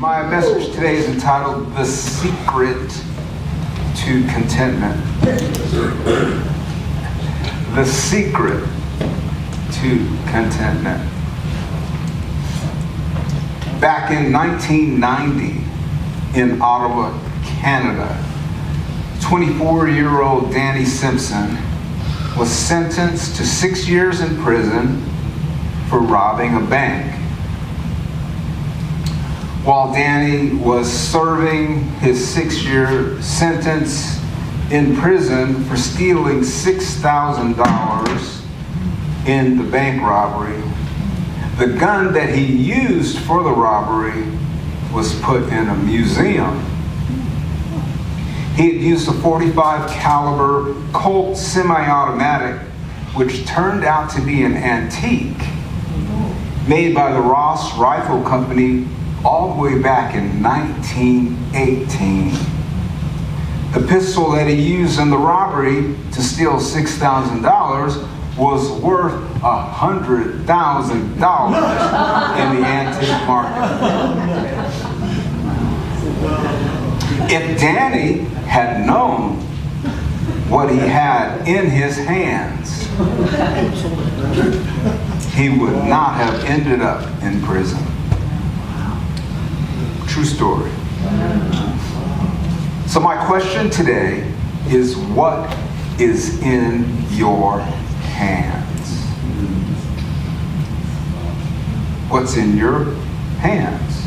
My message today is entitled The Secret to Contentment. The Secret to Contentment. Back in 1990 in Ottawa, Canada, 24-year-old Danny Simpson was sentenced to 6 years in prison for robbing a bank. While Danny was serving his 6-year sentence in prison for stealing $6,000 in the bank robbery, the gun that he used for the robbery was put in a museum. He had used a .45 caliber Colt semi-automatic, which turned out to be an antique, made by the Ross Rifle Company all the way back in 1918. The pistol that he used in the robbery to steal $6,000 was worth $100,000 in the antique market. If Danny had known what he had in his hands, he would not have ended up in prison. True story. So my question today is, what is in your hands? What's in your hands?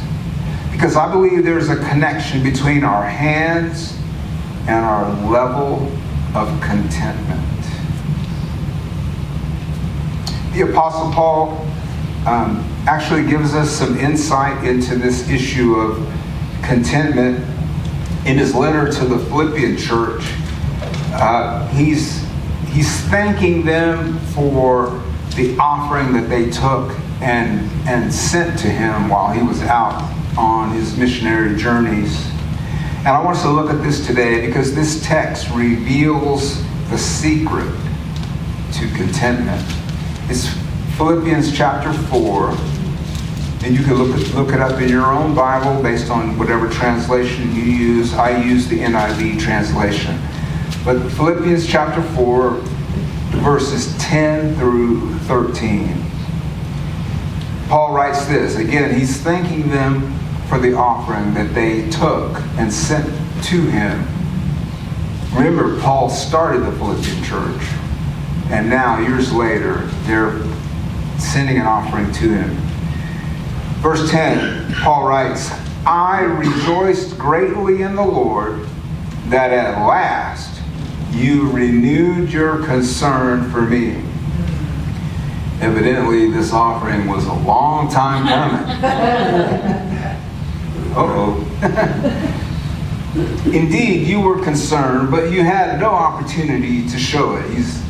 Because I believe there's a connection between our hands and our level of contentment. The Apostle Paul actually gives us some insight into this issue of contentment in his letter to the Philippian church. He's thanking them for the offering that they took and sent to him while he was out on his missionary journeys. And I want us to look at this today because this text reveals the secret to contentment. It's Philippians chapter 4, and you can look it up in your own Bible based on whatever translation you use. I use the NIV translation. But Philippians chapter 4, verses 10 through 13. Paul writes this. Again, he's thanking them for the offering that they took and sent to him. Remember, Paul started the Philippian church, and now, years later, they're sending an offering to him. Verse 10, Paul writes, I rejoiced greatly in the Lord that at last you renewed your concern for me. Evidently, this offering was a long time coming. Uh-oh. Indeed, you were concerned, but you had no opportunity to show it. He's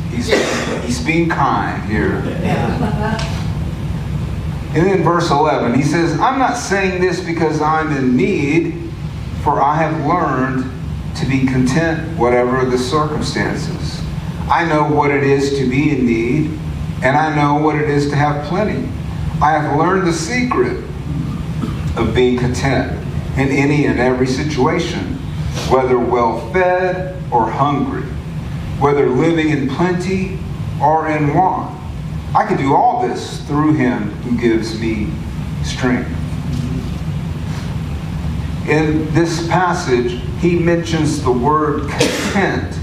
being kind here. And then verse 11, he says, I'm not saying this because I'm in need, for I have learned to be content whatever the circumstances. I know what it is to be in need, and I know what it is to have plenty. I have learned the secret of being content in any and every situation, whether well-fed or hungry, whether living in plenty or in want. I can do all this through him who gives me strength. In this passage, he mentions the word content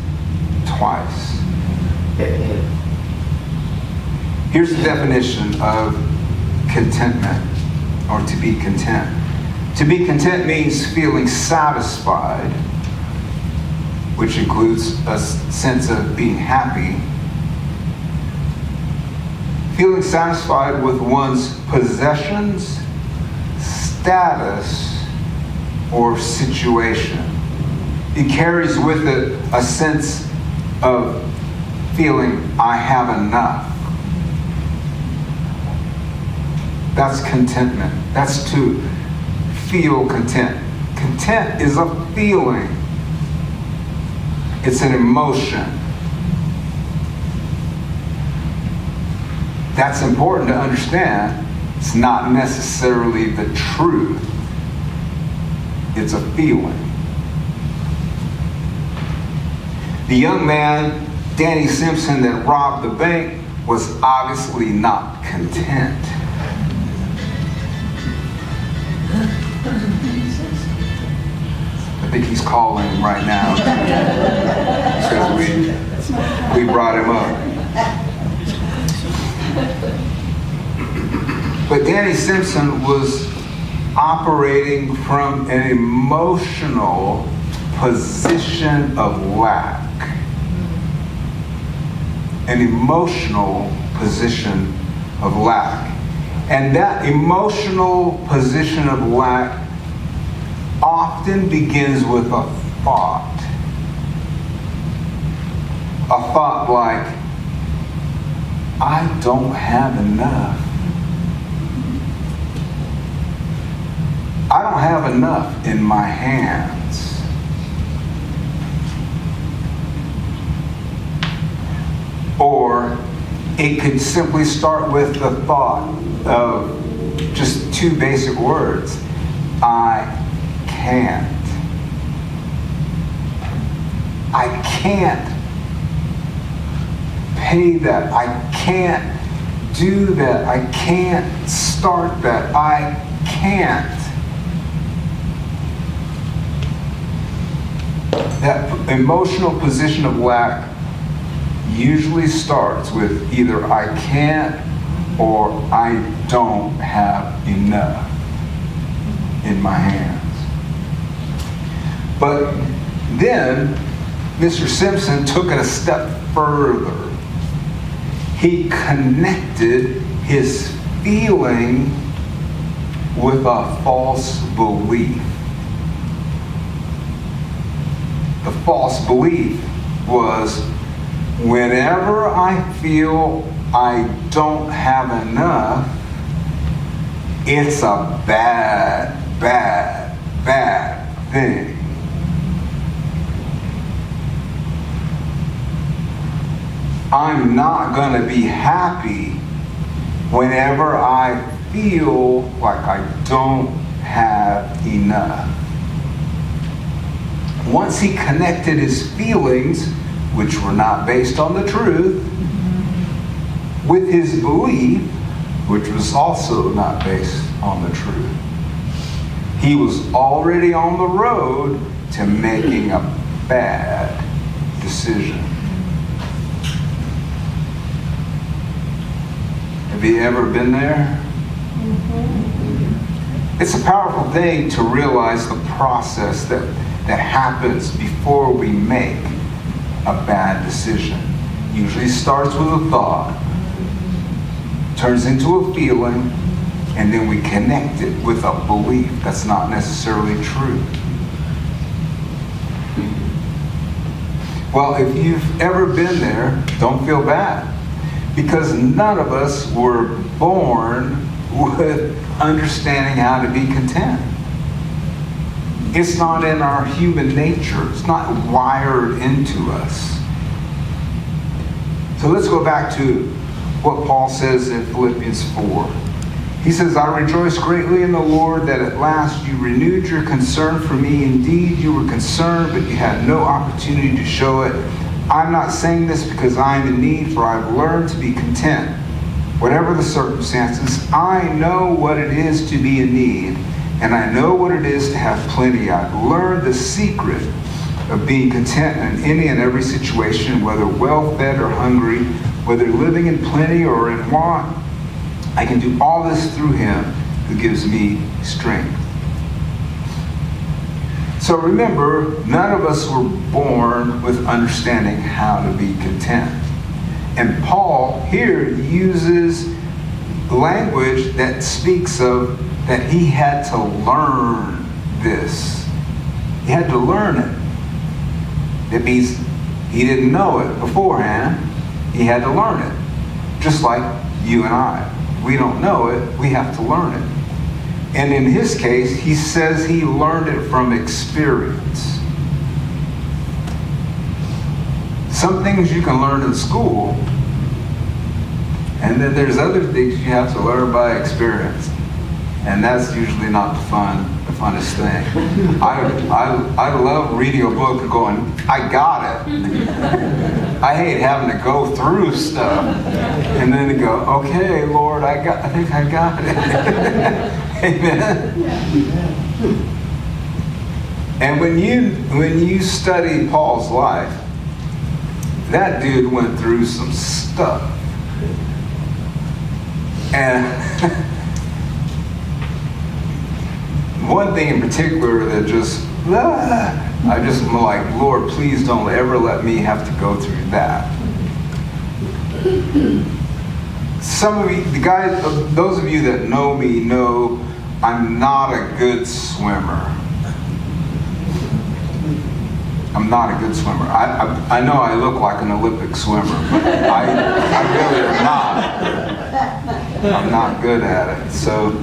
twice. Here's the definition of contentment, or to be content. To be content means feeling satisfied, which includes a sense of being happy. Feeling satisfied with one's possessions, status, or situation. It carries with it a sense of feeling, I have enough. That's contentment. That's to feel content. Content is a feeling. It's an emotion. That's important to understand. It's not necessarily the truth. It's a feeling. The young man, Danny Simpson, that robbed the bank was obviously not content. I think he's calling right now because we brought him up. But Danny Simpson was operating from an emotional position of lack. An emotional position of lack. And that emotional position of lack often begins with a thought. A thought like, I don't have enough. I don't have enough in my hands. Or it could simply start with the thought of just two basic words. I can't. I can't pay that. I can't do that. I can't start that. I can't. That emotional position of lack usually starts with either I can't or I don't have enough in my hands. But then Mr. Simpson took it a step further. He connected his feeling with a false belief. The false belief was, whenever I feel I don't have enough, it's a bad, bad, bad thing. I'm not going to be happy whenever I feel like I don't have enough. Once he connected his feelings, which were not based on the truth, with his belief, which was also not based on the truth, he was already on the road to making a bad decision. Have you ever been there? It's a powerful thing to realize the process that happens before we make a bad decision. Usually starts with a thought, turns into a feeling, and then we connect it with a belief that's not necessarily true. Well, if you've ever been there, don't feel bad, because none of us were born with understanding how to be content. It's not in our human nature. It's not wired into us. So let's go back to what Paul says in Philippians 4. He says, I rejoice greatly in the Lord that at last you renewed your concern for me. Indeed, you were concerned, but you had no opportunity to show it. I'm not saying this because I am in need, for I've learned to be content. Whatever the circumstances, I know what it is to be in need, and I know what it is to have plenty. I've learned the secret of being content in any and every situation, whether well-fed or hungry, whether living in plenty or in want. I can do all this through him who gives me strength. So remember, none of us were born with understanding how to be content. And Paul here uses language that speaks of that he had to learn this. He had to learn it. It means he didn't know it beforehand. He had to learn it. Just like you and I. We don't know it. We have to learn it. And in his case, he says he learned it from experience. Some things you can learn in school, and then there's other things you have to learn by experience. And that's usually not the funnest thing. I love reading a book and going, I got it. I hate having to go through stuff and then to go, okay, Lord, I think I got it. Amen. And when you study Paul's life, that dude went through some stuff. And one thing in particular that I just am like, Lord, please don't ever let me have to go through that. Some of you, those of you that know me know I'm not a good swimmer. I'm not a good swimmer. I know I look like an Olympic swimmer, but I really am not. I'm not good at it. So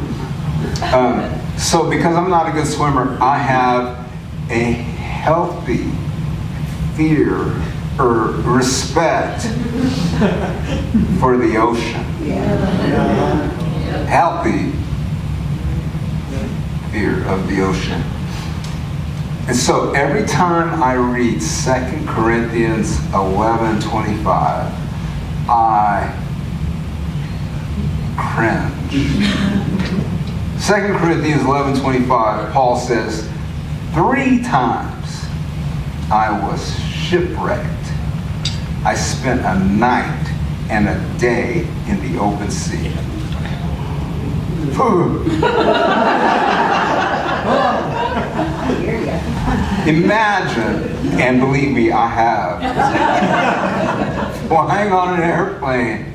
because I'm not a good swimmer, I have a healthy fear or respect for the ocean. Healthy fear of the ocean. And so every time I read 2 Corinthians 11:25, I cringe. 2 Corinthians 11:25, Paul says, 3 times I was shipwrecked. I spent a night and a day in the open sea. Imagine, and believe me, I have, flying on an airplane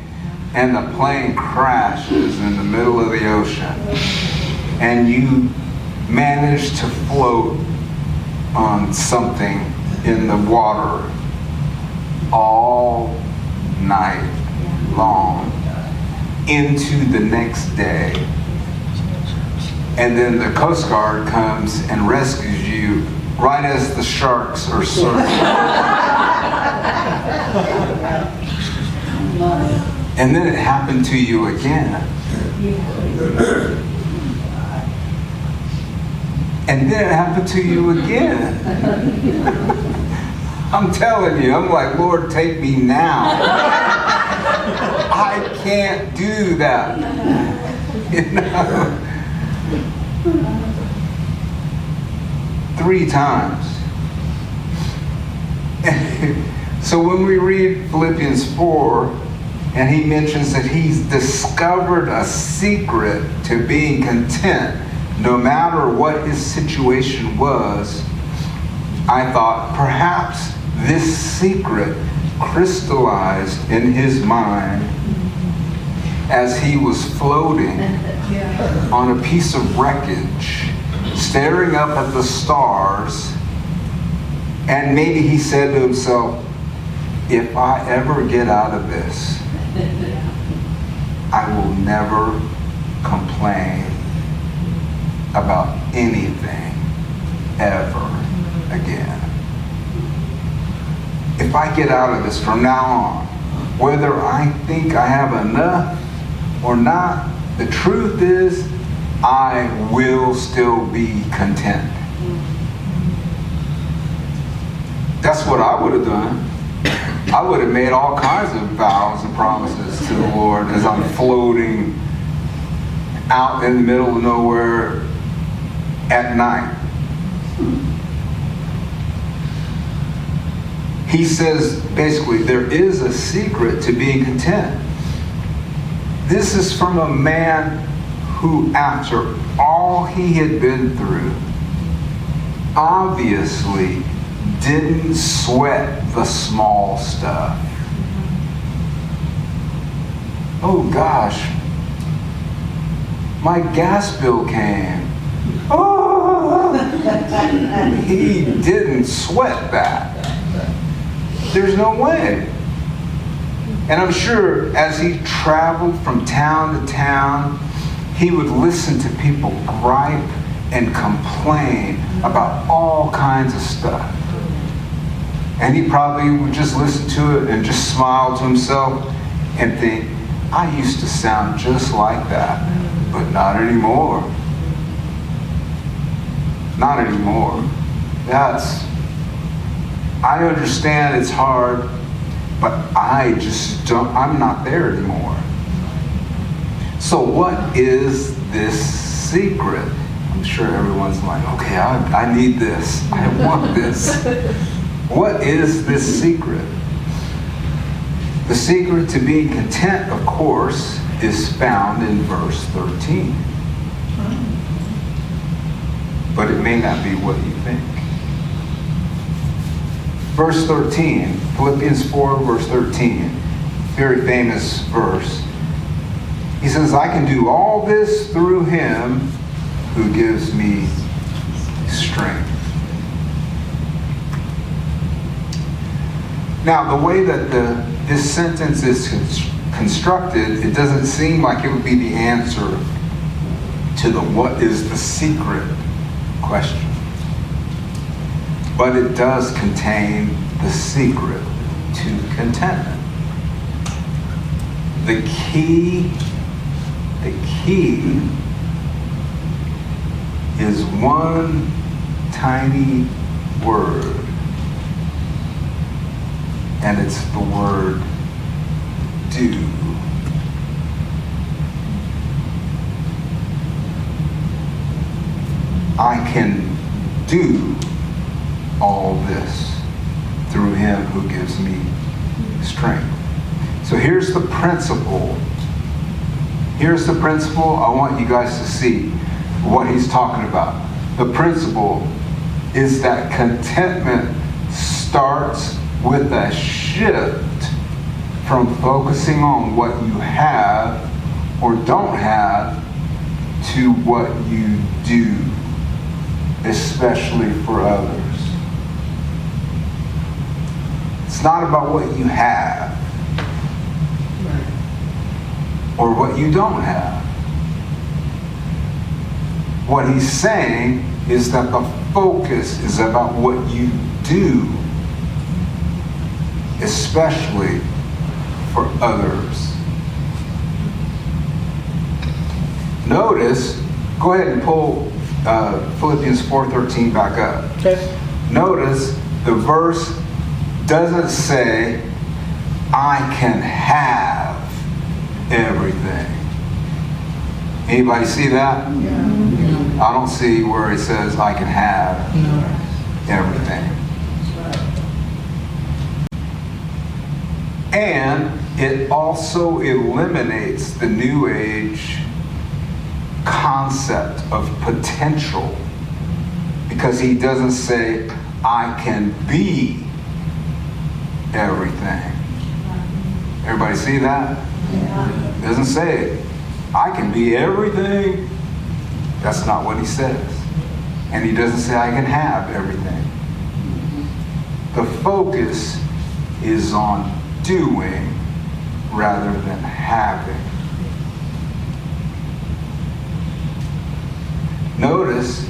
and the plane crashes in the middle of the ocean and you manage to float on something in the water all night long into the next day. And then the Coast Guard comes and rescues you right as the sharks are surfing. And then it happened to you again. And then it happened to you again. I'm telling you, I'm like, Lord, take me now. I can't do that. You know? 3 times. So when we read Philippians 4, and he mentions that he's discovered a secret to being content no matter what his situation was, I thought perhaps this secret crystallized in his mind as he was floating on a piece of wreckage, staring up at the stars, and maybe he said to himself, if I ever get out of this, I will never complain about anything ever again. If I get out of this from now on, whether I think I have enough or not, the truth is I will still be content. That's what I would have done. I would have made all kinds of vows and promises to the Lord as I'm floating out in the middle of nowhere at night. He says, basically, there is a secret to being content. This is from a man who, after all he had been through, obviously didn't sweat the small stuff. Oh gosh, my gas bill came. Oh, he didn't sweat that. There's no way. And I'm sure as he traveled from town to town, he would listen to people gripe and complain about all kinds of stuff. And he probably would just listen to it and just smile to himself and think, I used to sound just like that. but not anymore. Not anymore. I understand it's hard, but I'm not there anymore. So what is this secret? I'm sure everyone's like, okay, I need this. I want this. What is this secret? The secret to being content, of course, is found in verse 13. But it may not be what you think. Verse 13, Philippians 4, verse 13, very famous verse. He says, I can do all this through him who gives me strength. Now, the way that this sentence is constructed, it doesn't seem like it would be the answer to the what is the secret question. But it does contain the secret to contentment. The key is one tiny word. And it's the word do. I can do all this through him who gives me strength. So here's the principle. Here's the principle. I want you guys to see what he's talking about. The principle is that contentment starts with a shift from focusing on what you have or don't have to what you do, especially for others. It's not about what you have or what you don't have. What he's saying is that the focus is about what you do, especially for others. Notice, go ahead and pull Philippians 4:13 back up. Okay. Notice the verse doesn't say, I can have everything. Anybody see that? Yeah. I don't see where it says I can have everything. And it also eliminates the New Age concept of potential, because he doesn't say, I can be everything. Everybody see that? Yeah. It doesn't say, I can be everything. That's not what he says. And he doesn't say, I can have everything. The focus is on doing rather than having. Notice,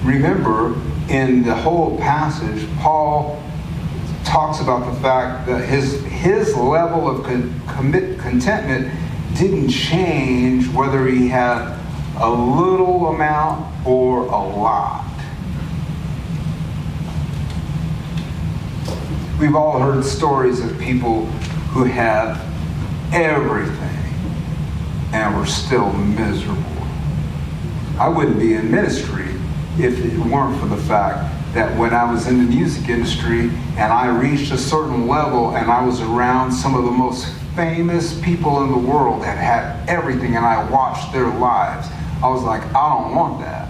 remember, in the whole passage, Paul talks about the fact that his level of contentment didn't change whether he had a little amount or a lot. We've all heard stories of people who had everything and were still miserable. I wouldn't be in ministry if it weren't for the fact that when I was in the music industry and I reached a certain level and I was around some of the most famous people in the world that had everything and I watched their lives, I was like, I don't want that.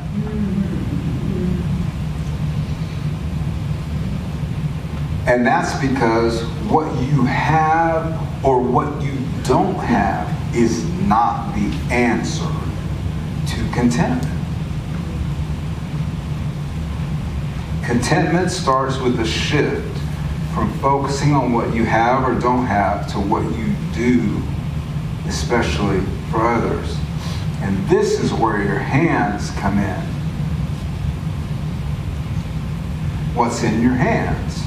And that's because what you have or what you don't have is not the answer to contentment. Contentment starts with a shift from focusing on what you have or don't have to what you do, especially for others. And this is where your hands come in. What's in your hands?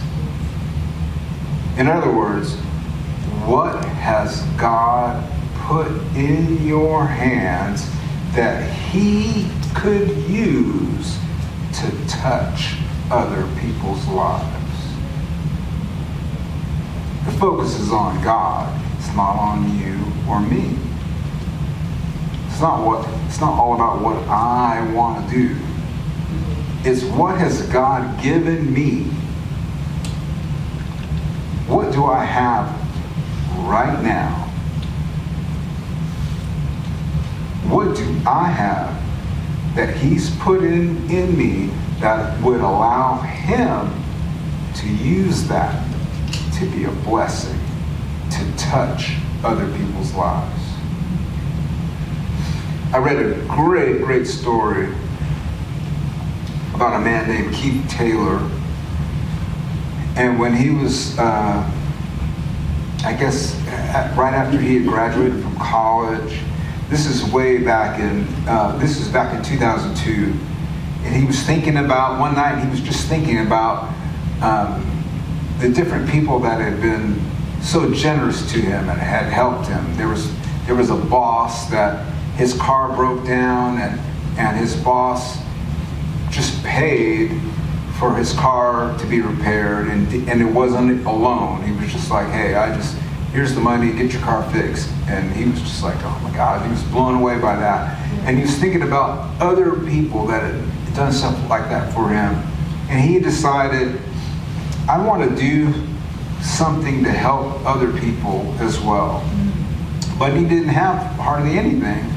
In other words, what has God put in your hands that he could use to touch other people's lives. The focus is on God. It's not on you or me. It's not all about what I want to do. It's what has God given me? What do I have right now? What do I have that he's put in me that would allow him to use that to be a blessing, to touch other people's lives? I read a great story about a man named Keith Taylor. And when he was, right after he had graduated from college, this is back in 2002. And he was thinking about, one night he was just thinking about the different people that had been so generous to him and had helped him. There was a boss that his car broke down, and his boss just paid for his car to be repaired, and it wasn't a loan. He was just like, hey, here's the money, get your car fixed. And he was just like, oh my God, he was blown away by that. And he was thinking about other people that had done something like that for him. And he decided, I want to do something to help other people as well. But he didn't have hardly anything.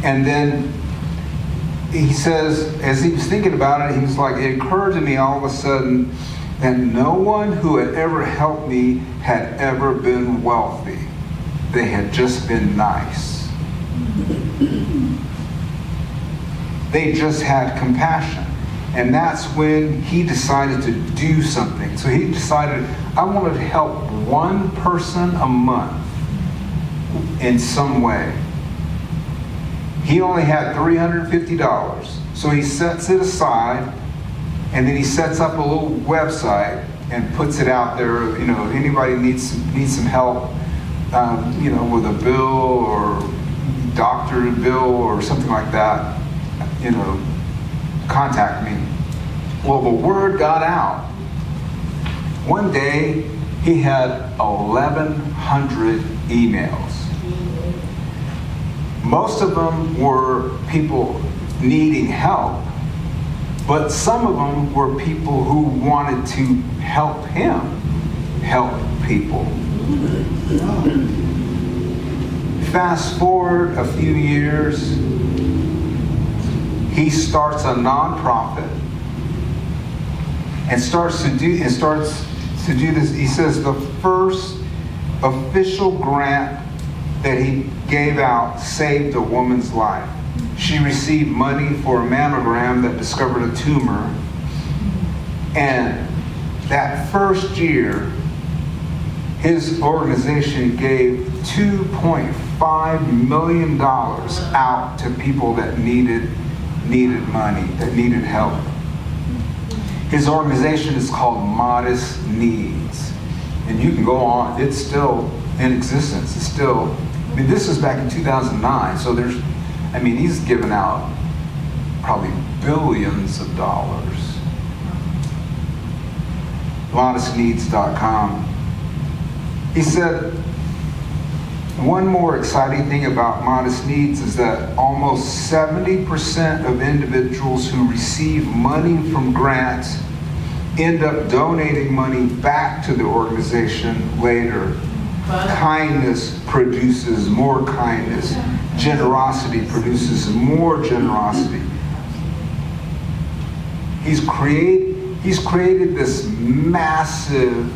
And then he says, as he was thinking about it, he was like, it occurred to me all of a sudden that no one who had ever helped me had ever been wealthy. They had just been nice. They just had compassion. And that's when he decided to do something. So he decided, I wanted to help one person a month in some way. He only had $350. So he sets it aside, and then he sets up a little website and puts it out there. You know, anybody needs some help, with a bill or doctor bill or something like that, contact me. Well, the word got out. One day, he had 1,100 emails. Most of them were people needing help, but some of them were people who wanted to help him help people. Fast forward a few years, he starts a nonprofit and starts to do this. He says the first official grant that he gave out saved a woman's life. She received money for a mammogram that discovered a tumor. And that first year, his organization gave $2.5 million out to people that needed money, that needed help. His organization is called Modest Needs. And you can go on, it's still in existence. It's still, this was back in 2009, so he's given out probably billions of dollars. ModestNeeds.com. He said, one more exciting thing about Modest Needs is that almost 70% of individuals who receive money from grants end up donating money back to the organization later. Kindness produces more kindness. Generosity produces more generosity. He's created this massive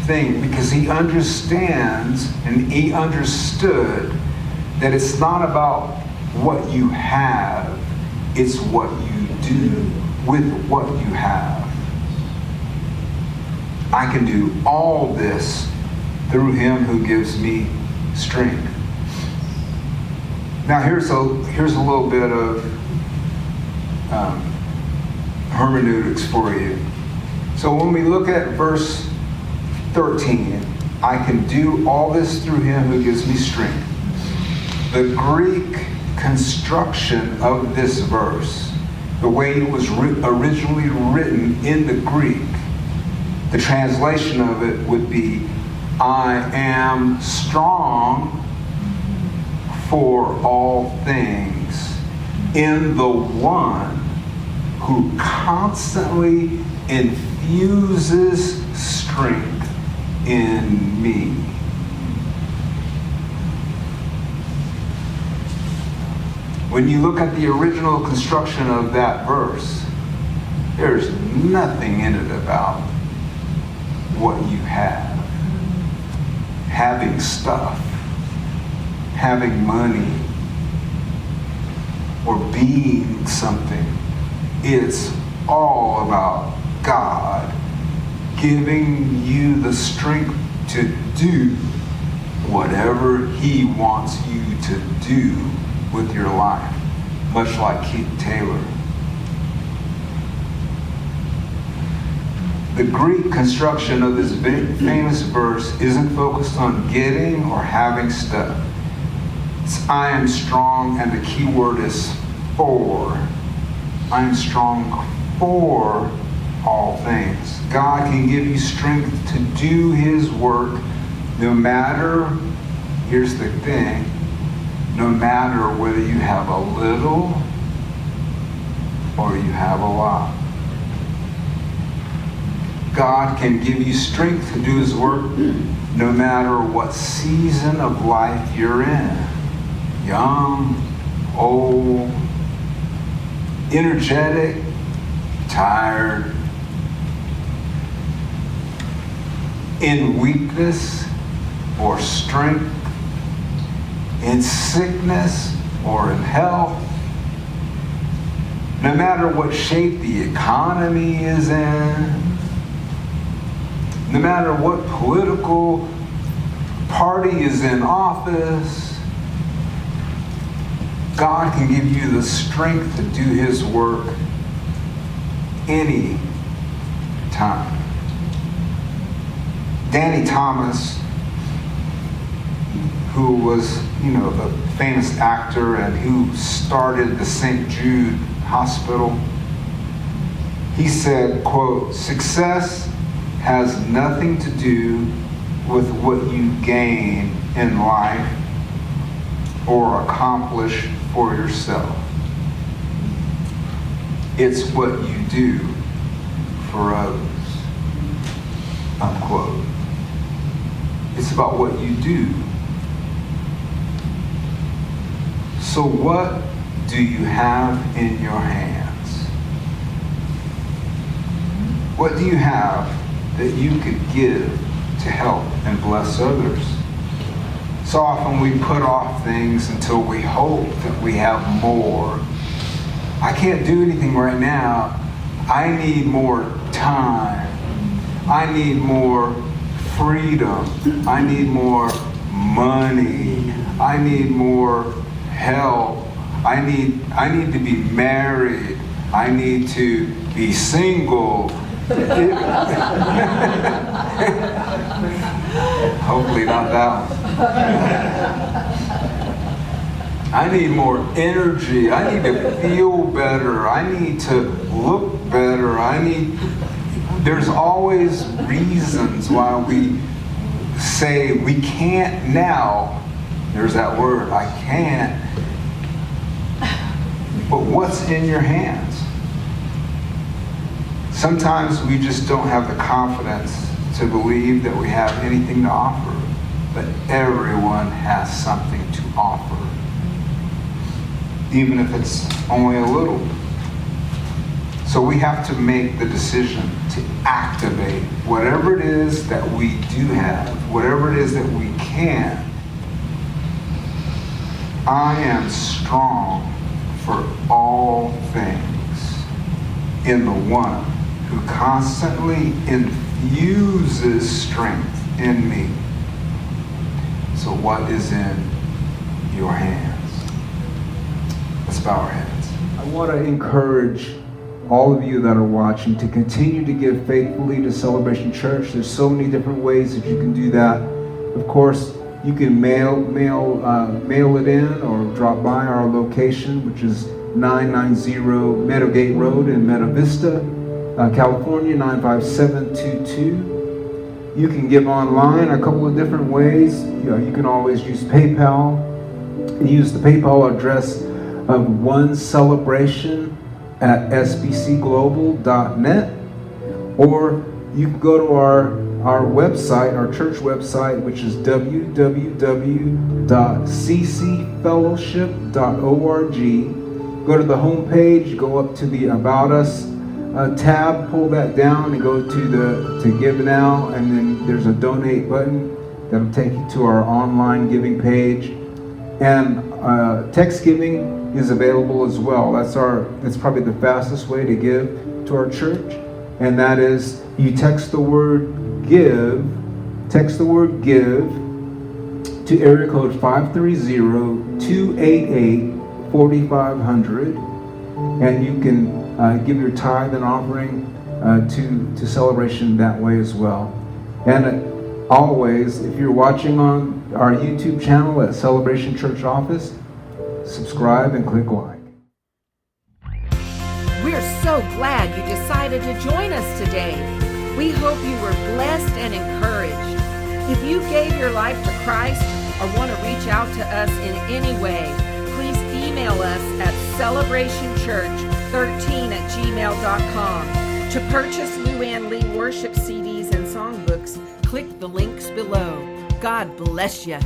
thing because he understands and he understood that it's not about what you have, it's what you do with what you have. I can do all this through him who gives me strength. Now here's a little bit of hermeneutics for you. So when we look at verse 13, I can do all this through him who gives me strength. The Greek construction of this verse, the way it was originally written in the Greek, the translation of it would be, I am strong for all things in the one who constantly infuses strength in me. When you look at the original construction of that verse, there's nothing in it about what you have. Having stuff, having money, or being something. It's all about God giving you the strength to do whatever he wants you to do with your life, much like Keith Taylor. The Greek construction of this famous verse isn't focused on getting or having stuff. It's I am strong, and the key word is for. I am strong for all things. God can give you strength to do his work no matter, here's the thing, no matter whether you have a little or you have a lot. God can give you strength to do his work no matter what season of life you're in. Young, old, energetic, tired, in weakness or strength, in sickness or in health. No matter what shape the economy is in, no matter what political party is in office, God can give you the strength to do his work any time. Danny Thomas, who was, the famous actor and who started the St. Jude Hospital, he said, quote, "Success has nothing to do with what you gain in life or accomplish for yourself. It's what you do for others," unquote. It's about what you do. So what do you have in your hands? What do you have that you could give to help and bless others? So often we put off things until we hope that we have more. I can't do anything right now. I need more time. I need more freedom. I need more money. I need more help. I need to be married. I need to be single. Hopefully not that one. I need more energy. I need to feel better. I need to look better. There's always reasons why we say we can't now. There's that word, I can't. But what's in your hands? Sometimes we just don't have the confidence to believe that we have anything to offer. But everyone has something to offer, even if it's only a little. So we have to make the decision to activate whatever it is that we do have, whatever it is that we can. I am strong for all things in the one who constantly infuses strength in me. So what is in your hands? Let's bow our heads. I want to encourage all of you that are watching to continue to give faithfully to Celebration Church. There's so many different ways that you can do that. Of course, you can mail it in or drop by our location, which is 990 Meadowgate Road in Meta Vista, California, 95722. You can give online a couple of different ways. You can always use PayPal. Use the PayPal address of onecelebration@sbcglobal.net, or you can go to our website, our church website, which is www.ccfellowship.org. Go to the home page, go up to the About Us tab, pull that down and go to Give Now, and then there's a donate button that'll take you to our online giving page. And text giving is available as well. That's probably the fastest way to give to our church, and that is you text the word give to area code 530-288-4500, and you can give your tithe and offering to Celebration that way as well. And always, if you're watching on our YouTube channel at Celebration Church Office, subscribe and click like. We're so glad you decided to join us today. We hope you were blessed and encouraged. If you gave your life to Christ or want to reach out to us in any way, please email us at celebrationchurch13@gmail.com. To purchase Lou Ann Lee worship CDs and songbooks, click the links below. God bless you.